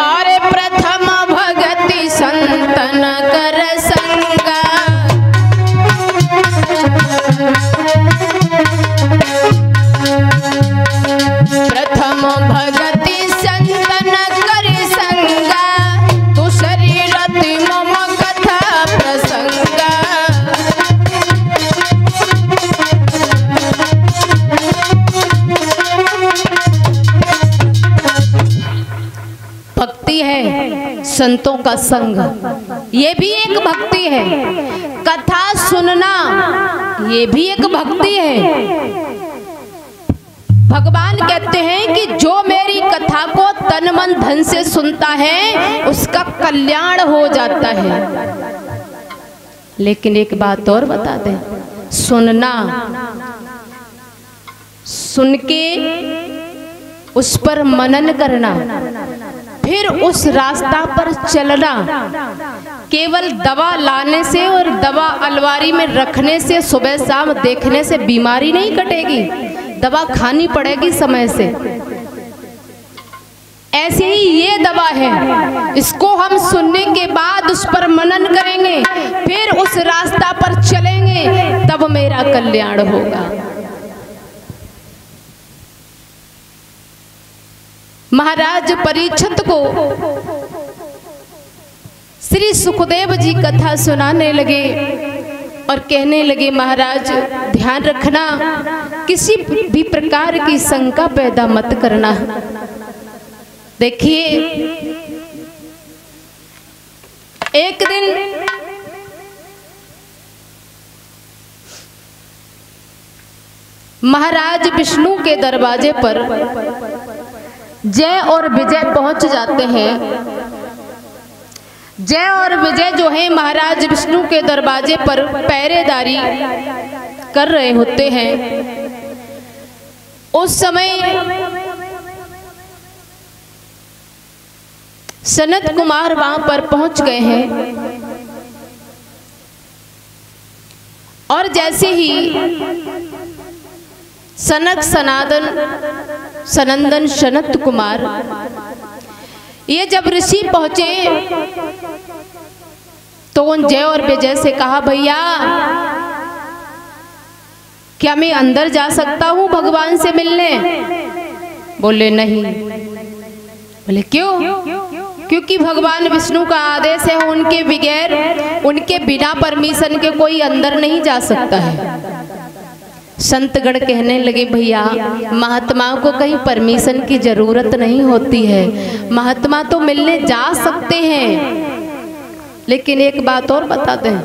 और प्रथम भगति संतन कर संगा। प्रथम भगति संतन कर संगा, तू शरीर अति मम कथा प्रसंगा। भक्ति है संतों का संग, ये भी एक भक्ति है। कथा सुनना ये भी एक भक्ति है। भगवान कहते हैं कि जो मेरी कथा को तन मन धन से सुनता है उसका कल्याण हो जाता है। लेकिन एक बात और बता दें, सुनना, सुन के उस पर मनन करना, फिर उस रास्ता पर चलना, केवल दवा लाने से और दवा अलमारी में रखने से, सुबह शाम देखने से बीमारी नहीं कटेगी, दवा खानी पड़ेगी समय से। ऐसे ही ये दवा है, इसको हम सुनने के बाद उस पर मनन करेंगे, फिर उस रास्ता पर चलेंगे, तब मेरा कल्याण होगा। महाराज परीक्षित को श्री सुखदेव जी कथा सुनाने लगे और कहने लगे, महाराज ध्यान रखना, किसी भी प्रकार की शंका पैदा मत करना। देखिए, एक दिन महाराज विष्णु के दरवाजे पर जय और विजय पहुंच जाते हैं। जय और विजय जो है महाराज विष्णु के दरवाजे पर पहरेदारी कर रहे होते हैं। उस समय सनत कुमार वहां पर पहुंच गए हैं और जैसे ही सनक सनंदन सनत कुमार ये जब ऋषि पहुंचे तो उन जय और विजय से कहा, भैया क्या मैं अंदर जा सकता हूं भगवान से मिलने? बोले नहीं। बोले क्यों? क्योंकि भगवान विष्णु का आदेश है, उनके बगैर, उनके बिना परमिशन के कोई अंदर नहीं जा सकता है। संतगण कहने लगे, भैया महात्माओं को कहीं परमिशन की जरूरत नहीं होती है, महात्मा तो मिलने जा सकते हैं। लेकिन एक बात और बता दें,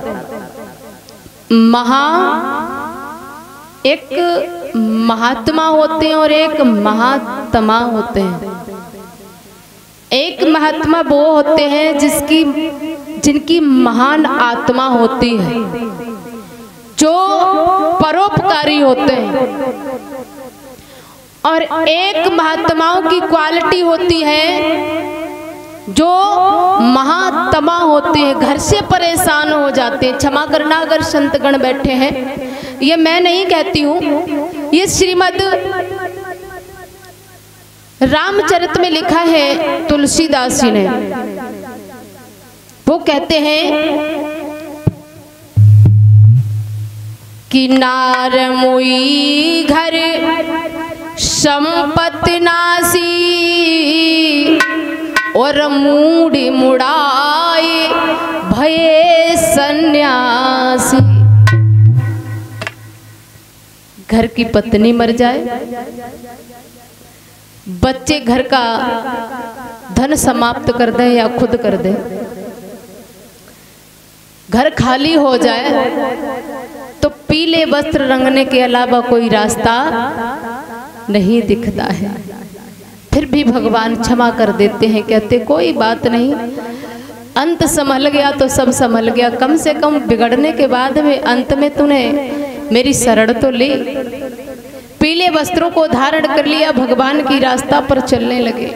एक महात्मा होते हैं और एक महात्मा होते हैं। एक महात्मा वो होते हैं जिनकी महान आत्मा होती है, जो परोपकारी होते हैं। और एक महात्माओं की क्वालिटी होती है जो महात्मा होते हैं, घर से परेशान हो जाते हैं। क्षमा करना अगर संतगण बैठे हैं, ये मैं नहीं कहती हूँ, ये श्रीमद् रामचरित में लिखा है तुलसीदास जी ने। वो कहते हैं कि नार मुई घर संपत्ति नासी और मूढ़ी मुड़ाए भये सन्यासी। घर की पत्नी मर जाए, बच्चे घर का धन समाप्त कर दे या खुद कर दे, घर खाली हो जाए तो पीले वस्त्र रंगने के अलावा कोई रास्ता नहीं दिखता है। फिर भी भगवान क्षमा कर देते हैं, कहते कोई बात नहीं, अंत संभल गया तो सब संभल गया। कम से कम बिगड़ने के बाद में अंत में तूने मेरी शरण तो ली। पीले वस्त्रों को धारण कर लिया, भगवान की रास्ता पर चलने लगे।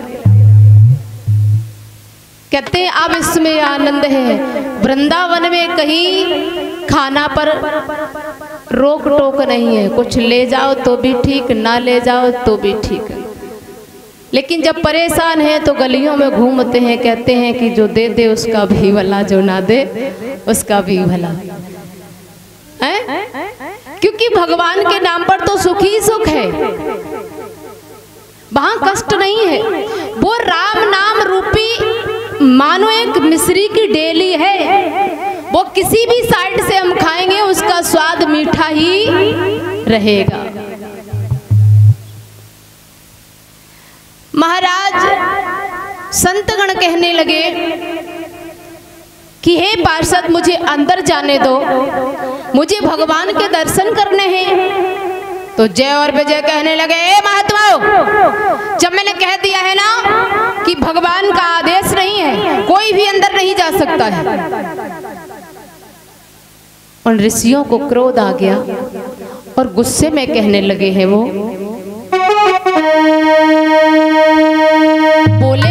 कहते हैं अब इसमें आनंद है। वृंदावन में कहीं खाना पर रोक टोक नहीं है, कुछ ले जाओ तो भी ठीक, ना ले जाओ तो भी ठीक। लेकिन जब परेशान हैं तो गलियों में घूमते हैं, कहते हैं कि जो दे दे उसका भी भला, जो ना दे उसका भी भला है। क्योंकि भगवान के नाम पर तो सुख ही सुख है, वहां कष्ट नहीं है। वो राम नाम रूपी मानो एक मिश्री की डेली है, वो किसी भी साइड से हम खाएंगे उसका स्वाद मीठा ही रहेगा। महाराज संतगण कहने लगे कि हे पार्षद मुझे अंदर जाने दो, मुझे भगवान के दर्शन करने हैं। तो जय और विजय कहने लगे, ए महात्माओं, जब मैंने कह दिया है ना कि भगवान का आदेश नहीं है, कोई भी अंदर नहीं जा सकता है। उन ऋषियों को क्रोध आ गया और गुस्से में कहने लगे हैं वो, बोले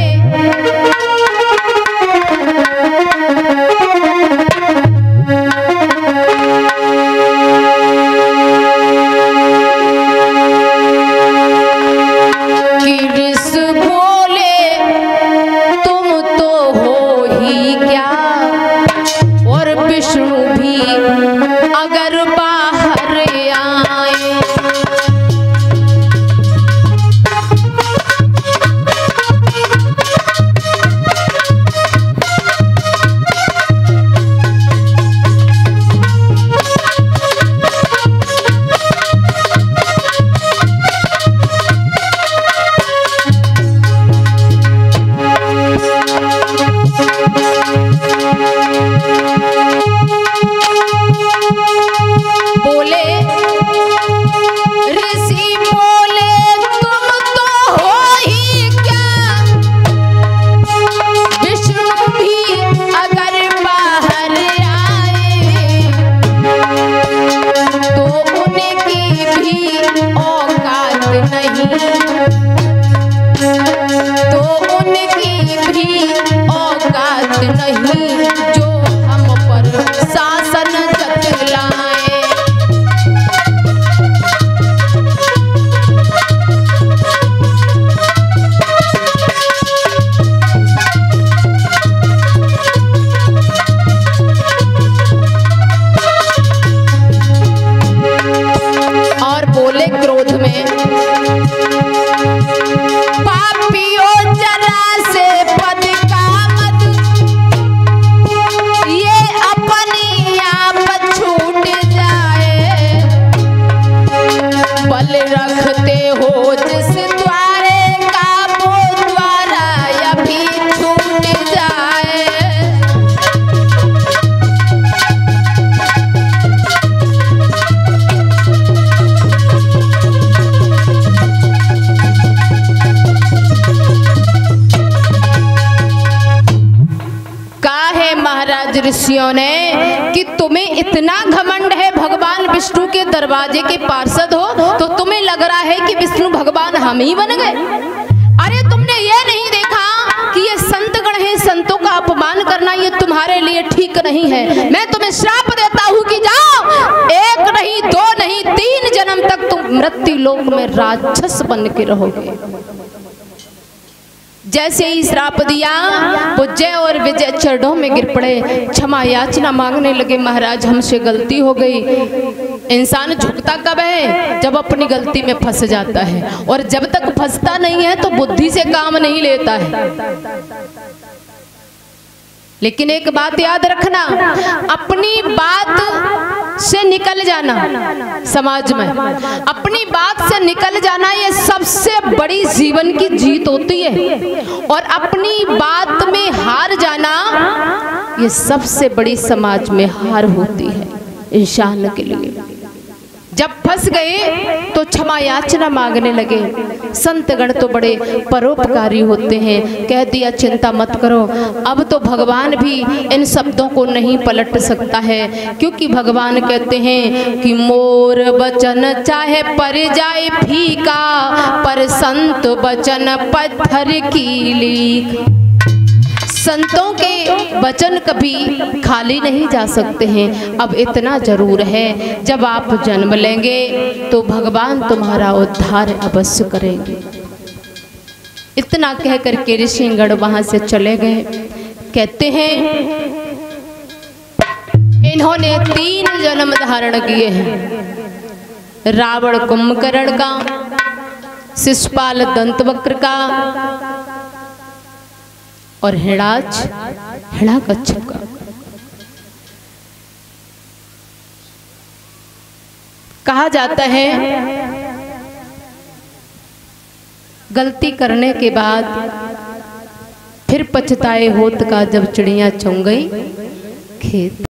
ऋषियों ने कि तुम्हें इतना घमंड है भगवान विष्णु के दरवाजे के पार्षद हो, तो तुम्हें लग रहा है कि विष्णु भगवान हम ही बन गए। अरे तुमने ये नहीं देखा कि ये संतगण है, संतों का अपमान करना ये तुम्हारे लिए ठीक नहीं है। मैं तुम्हें श्राप देता हूँ कि जाओ, एक नहीं दो नहीं 3 जन्म तक तुम मृत्यु लोक में राक्षस बन के रहोगे। जैसे ही श्राप दिया वो जय और विजय चरणों में गिर पड़े, क्षमा याचना मांगने लगे, महाराज हमसे गलती हो गई। इंसान झुकता कब है? जब अपनी गलती में फंस जाता है, और जब तक फंसता नहीं है तो बुद्धि से काम नहीं लेता है। लेकिन एक बात याद रखना, अपनी बात से निकल जाना, समाज में अपनी बात से निकल जाना ये सबसे बड़ी जीवन की जीत होती है, और अपनी बात में हार जाना ये सबसे बड़ी समाज में हार होती है इंसान के लिए। जब फंस गए तो क्षमा याचना मांगने लगे। संतगण तो बड़े परोपकारी होते हैं, कह दिया चिंता मत करो। अब तो भगवान भी इन शब्दों को नहीं पलट सकता है, क्योंकि भगवान कहते हैं कि मोर वचन चाहे पर जाए फीका, पर संत वचन पत्थर की लीक। संतों के वचन कभी खाली नहीं जा सकते हैं। अब इतना जरूर है, जब आप जन्म लेंगे तो भगवान तुम्हारा उद्धार अवश्य करेंगे। इतना कह करके ऋषिगण वहां से चले गए। कहते हैं इन्होंने 3 जन्म धारण किए हैं, रावण कुंभकर्ण का, शिशुपाल दंतवक्र का और हिरण्याकश्यप का। कहा जाता है गलती करने के बाद फिर पछताए होत का, जब चिड़िया चुंग गई खेत।